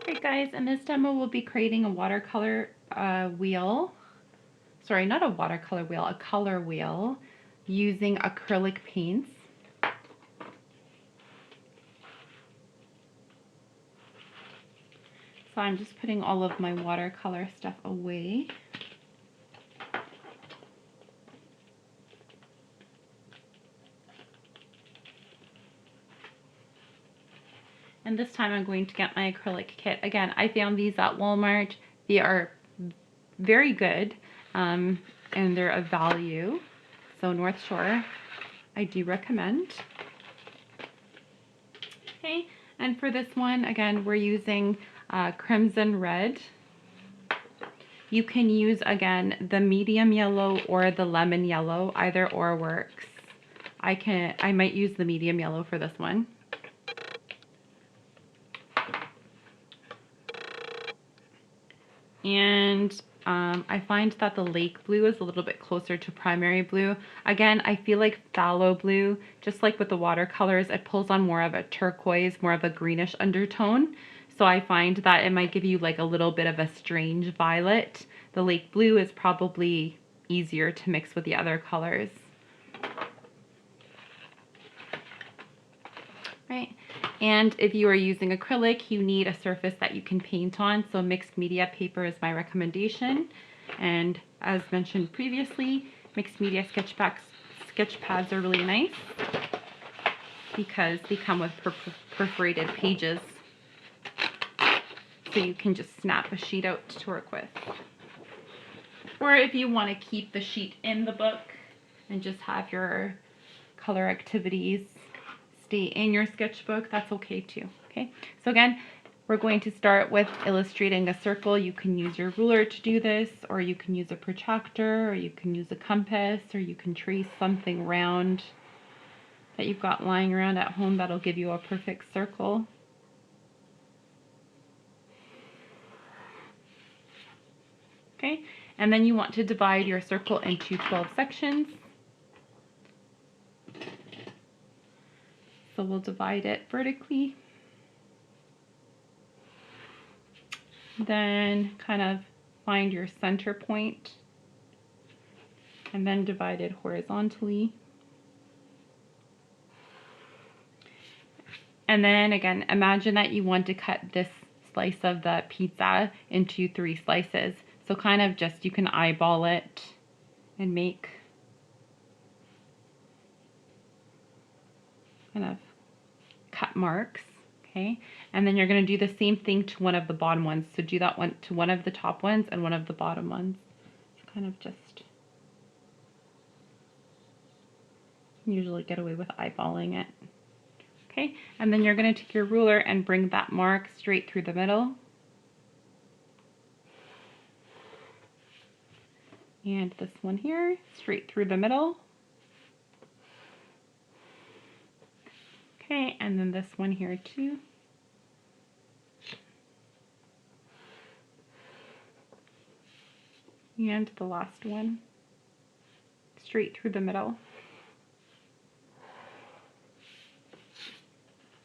Alright guys, in this demo we'll be creating a watercolor wheel. Sorry, not a watercolor wheel, a color wheel using acrylic paints. So I'm just putting all of my watercolor stuff away. And this time I'm going to get my acrylic kit. Again, I found these at Walmart. They are very good and they're of value. So North Shore, I do recommend. Okay, and for this one, again, we're using crimson red. You can use, again, the medium yellow or the lemon yellow. Either or works. I might use the medium yellow for this one. And I find that the lake blue is a little bit closer to primary blue. Again, I feel like phthalo blue, just like with the watercolors, it pulls on more of a turquoise, more of a greenish undertone. So I find that it might give you like a little bit of a strange violet. The lake blue is probably easier to mix with the other colors. Right. And if you are using acrylic, you need a surface that you can paint on. So mixed media paper is my recommendation. And as mentioned previously, mixed media sketch pads are really nice because they come with perforated pages. So you can just snap a sheet out to work with. Or if you want to keep the sheet in the book and just have your color activities stay in your sketchbook, that's okay too. Okay, so again, we're going to start with illustrating a circle. You can use your ruler to do this, or you can use a protractor, or you can use a compass, or you can trace something round that you've got lying around at home that'll give you a perfect circle. Okay, and then you want to divide your circle into 12 sections. So we'll divide it vertically. Then kind of find your center point and then divide it horizontally. And then again, imagine that you want to cut this slice of the pizza into 3 slices. So kind of just, you can eyeball it and make kind of cut marks. Okay, and then you're going to do the same thing to one of the bottom ones. So do that one to one of the top ones and one of the bottom ones. So kind of just usually get away with eyeballing it. Okay, and then you're going to take your ruler and bring that mark straight through the middle. And this one here, straight through the middle. Okay, and then this one here too. And the last one, straight through the middle.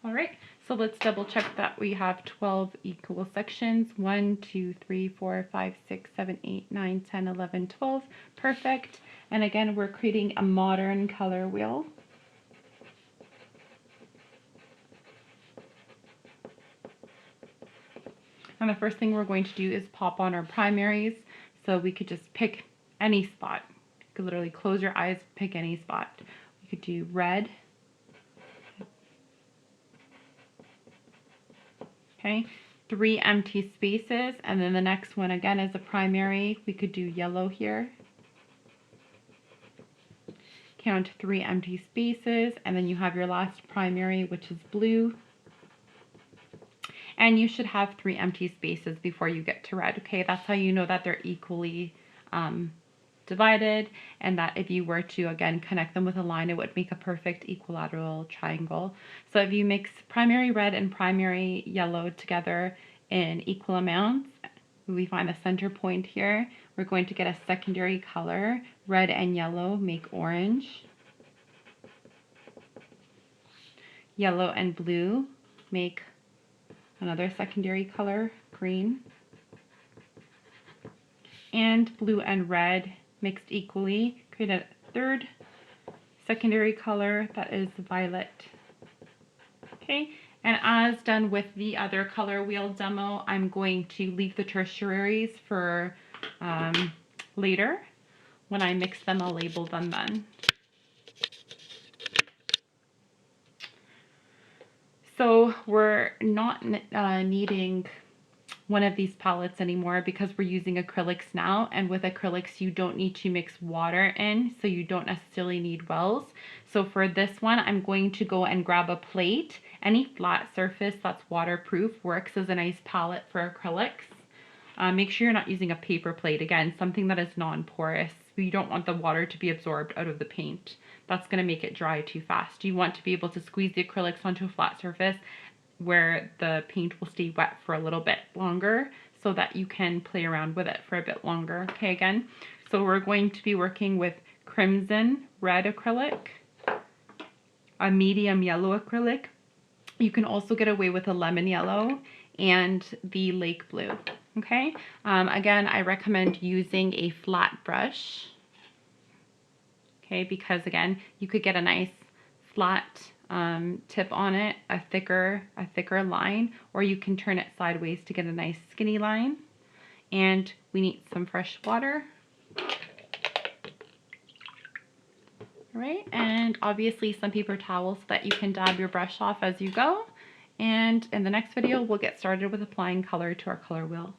All right, so let's double check that we have 12 equal sections. 1, 2, 3, 4, 5, 6, 7, 8, 9, 10, 11, 12. Perfect. And again, we're creating a modern color wheel. And the first thing we're going to do is pop on our primaries. So we could just pick any spot. You could literally close your eyes, pick any spot. We could do red. Okay, 3 empty spaces, and then the next one again is a primary. We could do yellow here. Count 3 empty spaces, and then you have your last primary, which is blue. And you should have 3 empty spaces before you get to red. Okay, that's how you know that they're equally divided, and that if you were to again connect them with a line, it would make a perfect equilateral triangle. So if you mix primary red and primary yellow together in equal amounts, we find the center point here, we're going to get a secondary color. Red and yellow make orange. Yellow and blue make another secondary color, green, and blue and red mixed equally. Create a third secondary color that is violet. Okay, and as done with the other color wheel demo, I'm going to leave the tertiaries for later. When I mix them, I'll label them then. So we're not needing one of these palettes anymore because we're using acrylics now, and with acrylics you don't need to mix water in, so you don't necessarily need wells. So for this one, I'm going to go and grab a plate. Any flat surface that's waterproof works as a nice palette for acrylics. Make sure you're not using a paper plate, again, something that is non-porous. You don't want the water to be absorbed out of the paint. That's going to make it dry too fast. You want to be able to squeeze the acrylics onto a flat surface where the paint will stay wet for a little bit longer so that you can play around with it for a bit longer. Okay, again, so we're going to be working with crimson red acrylic, a medium yellow acrylic. You can also get away with a lemon yellow and the lake blue. Okay, again, I recommend using a flat brush. Okay, because again, you could get a nice flat tip on it, a thicker line, or you can turn it sideways to get a nice skinny line. And we need some fresh water. All right, and obviously some paper towels so that you can dab your brush off as you go. And in the next video, we'll get started with applying color to our color wheel.